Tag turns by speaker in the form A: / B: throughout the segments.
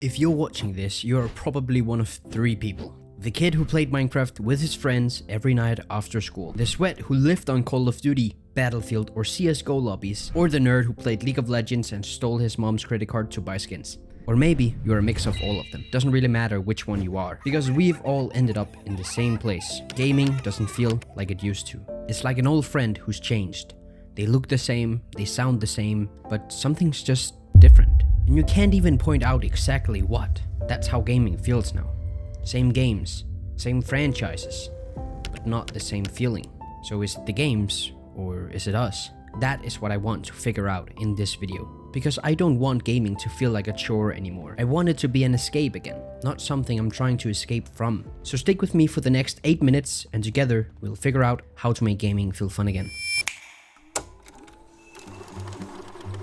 A: If you're watching this, you are probably one of three people. The kid who played Minecraft with his friends every night after school. The sweat who lived on Call of Duty, Battlefield or CSGO lobbies. Or the nerd who played League of Legends and stole his mom's credit card to buy skins. Or maybe you're a mix of all of them. Doesn't really matter which one you are, because we've all ended up in the same place. Gaming doesn't feel like it used to. It's like an old friend who's changed. They look the same, they sound the same, but something's just different. And you can't even point out exactly what. That's how gaming feels now. Same games, same franchises, but not the same feeling. So is it the games, or is it us? That is what I want to figure out in this video. Because I don't want gaming to feel like a chore anymore. I want it to be an escape again, not something I'm trying to escape from. So stick with me for the next 8 minutes, and together we'll figure out how to make gaming feel fun again.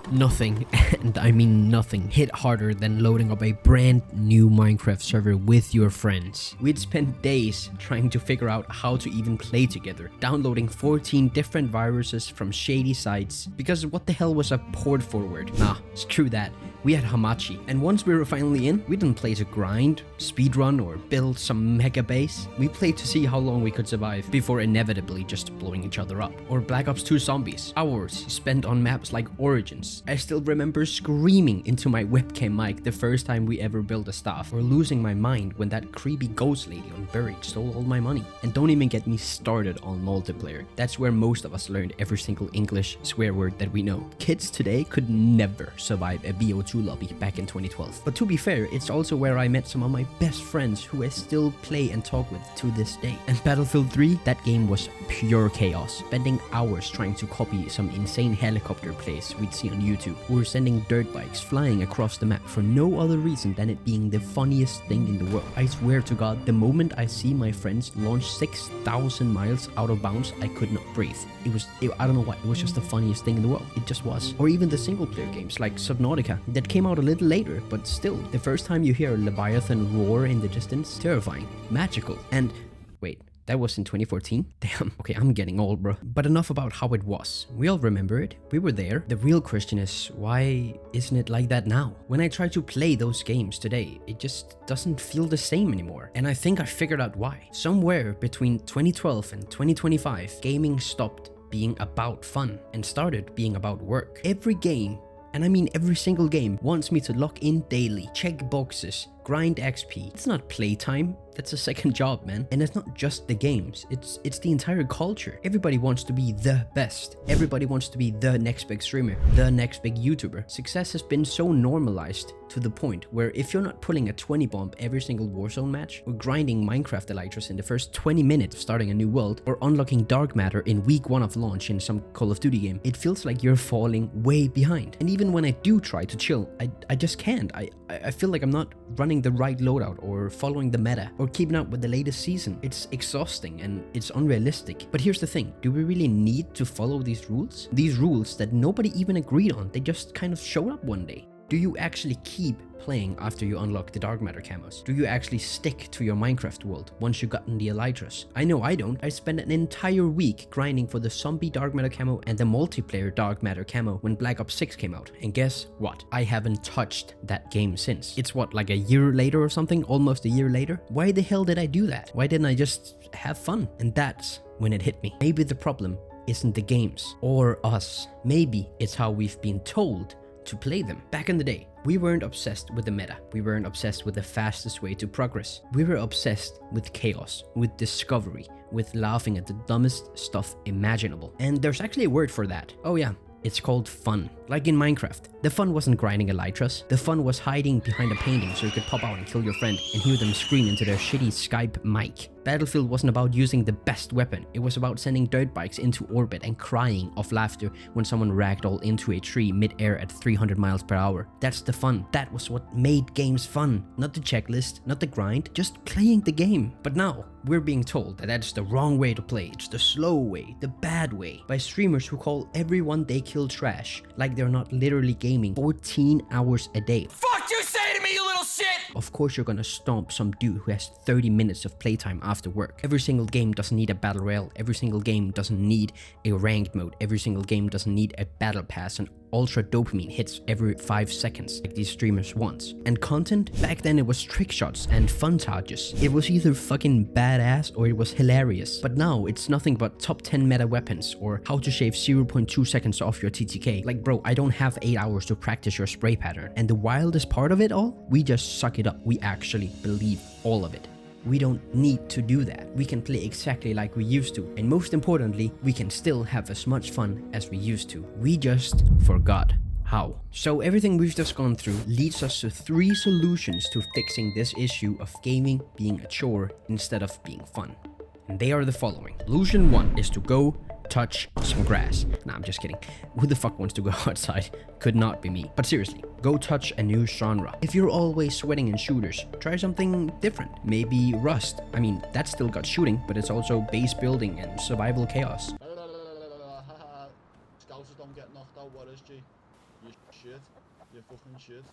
A: Nothing, and I mean nothing, hit harder than loading up a brand new Minecraft server with your friends. We'd spent days trying to figure out how to even play together, downloading 14 different viruses from shady sites, because what the hell was a port forward? Nah, screw that. We had Hamachi, and once we were finally in, we didn't play to grind, speedrun, or build some mega base. We played to see how long we could survive before inevitably just blowing each other up. Or Black Ops 2 Zombies, hours spent on maps like Origins. I still remember screaming into my webcam mic the first time we ever built a staff, or losing my mind when that creepy ghost lady on Buried stole all my money. And don't even get me started on multiplayer. That's where most of us learned every single English swear word that we know. Kids today could never survive a BO2 lobby back in 2012. But to be fair, it's also where I met some of my best friends who I still play and talk with to this day. And Battlefield 3, that game was pure chaos, spending hours trying to copy some insane helicopter plays we'd see on YouTube. We were sending dirt bikes flying across the map for no other reason than it being the funniest thing in the world. I swear to God, the moment I see my friends launch 6,000 miles out of bounds, I could not breathe. I don't know why, it was just the funniest thing in the world. It just was. Or even the single player games like Subnautica that came out a little later, but still, the first time you hear a Leviathan roar in the distance, terrifying, magical. And wait, that was in 2014? Damn, okay, I'm getting old, bro. But enough about how it was. We all remember it. We were there. The real question is, why isn't it like that now? When I try to play those games today, it just doesn't feel the same anymore. And I think I figured out why. Somewhere between 2012 and 2025, gaming stopped being about fun and started being about work. Every game, and I mean every single game, wants me to log in daily, check boxes, grind XP. It's not playtime, that's a second job, man. And it's not just the games, it's the entire culture. Everybody wants to be the best. Everybody wants to be the next big streamer, the next big YouTuber. Success has been so normalized to the point where if you're not pulling a 20 bomb every single Warzone match, or grinding Minecraft elytras in the first 20 minutes of starting a new world, or unlocking dark matter in week 1 of launch in some Call of Duty game, it feels like you're falling way behind. And even when I do try to chill, I just can't. I feel like I'm not running the right loadout or following the meta or keeping up with the latest season. It's exhausting and it's unrealistic. But here's the thing, do we really need to follow these rules? These rules that nobody even agreed on, they just kind of showed up one day. Do you actually keep playing after you unlock the dark matter camos? Do you actually stick to your Minecraft world once you've gotten the elytras? I know I don't. I spent an entire week grinding for the zombie dark matter camo and the multiplayer dark matter camo when Black Ops 6 came out. And guess what? I haven't touched that game since. It's what, like a year later or something? Almost a year later? Why the hell did I do that? Why didn't I just have fun? And that's when it hit me. Maybe the problem isn't the games or us. Maybe it's how we've been told to play them. Back in the day, we weren't obsessed with the meta. We weren't obsessed with the fastest way to progress. We were obsessed with chaos, with discovery, with laughing at the dumbest stuff imaginable. And there's actually a word for that. Oh yeah, it's called fun. Like in Minecraft, the fun wasn't grinding elytras. The fun was hiding behind a painting so you could pop out and kill your friend and hear them scream into their shitty Skype mic. Battlefield wasn't about using the best weapon. It was about sending dirt bikes into orbit and crying of laughter when someone ragdolled into a tree mid-air at 300 miles per hour. That's the fun. That was what made games fun. Not the checklist, not the grind, just playing the game. But now, we're being told that that's the wrong way to play. It's the slow way, the bad way, by streamers who call everyone they kill trash, like they're not literally gaming 14 hours a day.
B: Fuck you say to me, you little shit!
A: Of course you're gonna stomp some dude who has 30 minutes of playtime after work. Every single game doesn't need a battle royale, every single game doesn't need a ranked mode, every single game doesn't need a battle pass and ultra dopamine hits every 5 seconds like these streamers want. And content? Back then it was trick shots and funtages. It was either fucking badass or it was hilarious. But now it's nothing but top 10 meta weapons or how to shave 0.2 seconds off your TTK. Like bro, I don't have 8 hours to practice your spray pattern. And the wildest part of it all? We just suck it up. We actually believe all of it. We don't need to do that. We can play exactly like we used to. And most importantly, we can still have as much fun as we used to. We just forgot how. So everything we've just gone through leads us to 3 solutions to fixing this issue of gaming being a chore instead of being fun. And they are the following. Solution 1 is to go touch some grass. Nah, I'm just kidding. Who the fuck wants to go outside? Could not be me. But seriously, go touch a new genre. If you're always sweating in shooters, try something different. Maybe Rust. I mean, that's still got shooting, but it's also base building and survival chaos.
B: Scouts don't get knocked out. What is G? You shit. You fucking shit.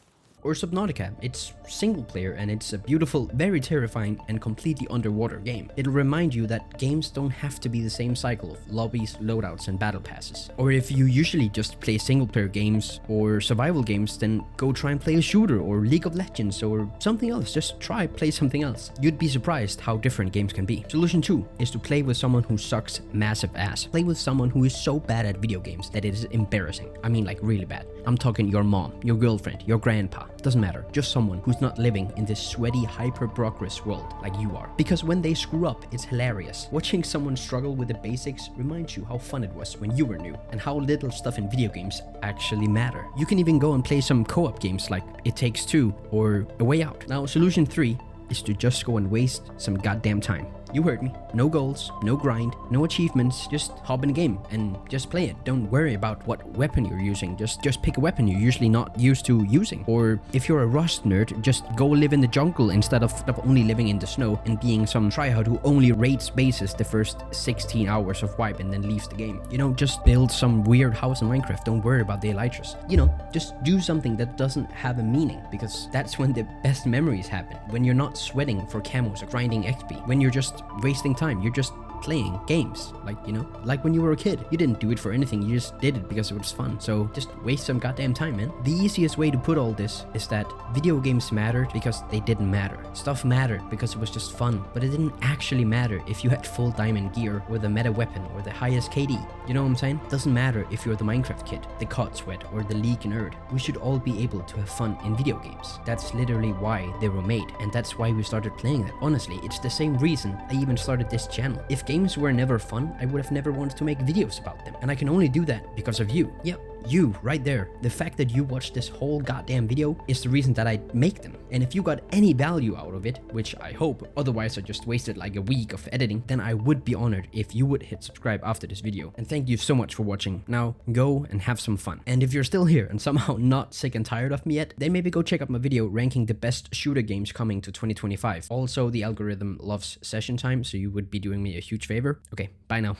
A: Or Subnautica. It's single player and it's a beautiful, very terrifying and completely underwater game. It'll remind you that games don't have to be the same cycle of lobbies, loadouts and battle passes. Or if you usually just play single player games or survival games, then go try and play a shooter or League of Legends or something else. Just play something else. You'd be surprised how different games can be. Solution 2 is to play with someone who sucks massive ass. Play with someone who is so bad at video games that it is embarrassing. I mean like really bad. I'm talking your mom, your girlfriend, your grandpa. Doesn't matter. Just someone who's not living in this sweaty, hyper-progress world like you are. Because when they screw up, it's hilarious. Watching someone struggle with the basics reminds you how fun it was when you were new and how little stuff in video games actually matter. You can even go and play some co-op games like It Takes Two or A Way Out. Now, solution 3 is to just go and waste some goddamn time. You heard me. No goals, no grind, no achievements. Just hop in a game and just play it. Don't worry about what weapon you're using. Just pick a weapon you're usually not used to using. Or if you're a Rust nerd, just go live in the jungle instead of only living in the snow and being some tryhard who only raids bases the first 16 hours of wipe and then leaves the game. You know, just build some weird house in Minecraft. Don't worry about the elytras. You know, just do something that doesn't have a meaning, because that's when the best memories happen. When you're not sweating for camos or grinding XP. When you're just wasting time, you're just playing games, like, you know, like when you were a kid. You didn't do it for anything, you just did it because it was fun. So just waste some goddamn time, man. The easiest way to put all this is that video games mattered because they didn't matter. Stuff mattered because it was just fun, but it didn't actually matter if you had full diamond gear or the meta weapon or the highest KD. You know what I'm saying? It doesn't matter if you're the Minecraft kid, the COD sweat, or the League nerd. We should all be able to have fun in video games. That's literally why they were made, and that's why we started playing them. Honestly, it's the same reason I even started this channel. If games were never fun, I would have never wanted to make videos about them. And I can only do that because of you. Yep. You, right there. The fact that you watched this whole goddamn video is the reason that I make them. And if you got any value out of it, which I hope, otherwise I just wasted like a week of editing, then I would be honored if you would hit subscribe after this video. And thank you so much for watching. Now, go and have some fun. And if you're still here and somehow not sick and tired of me yet, then maybe go check out my video ranking the best shooter games coming to 2025. Also, the algorithm loves session time, so you would be doing me a huge favor. Okay, bye now.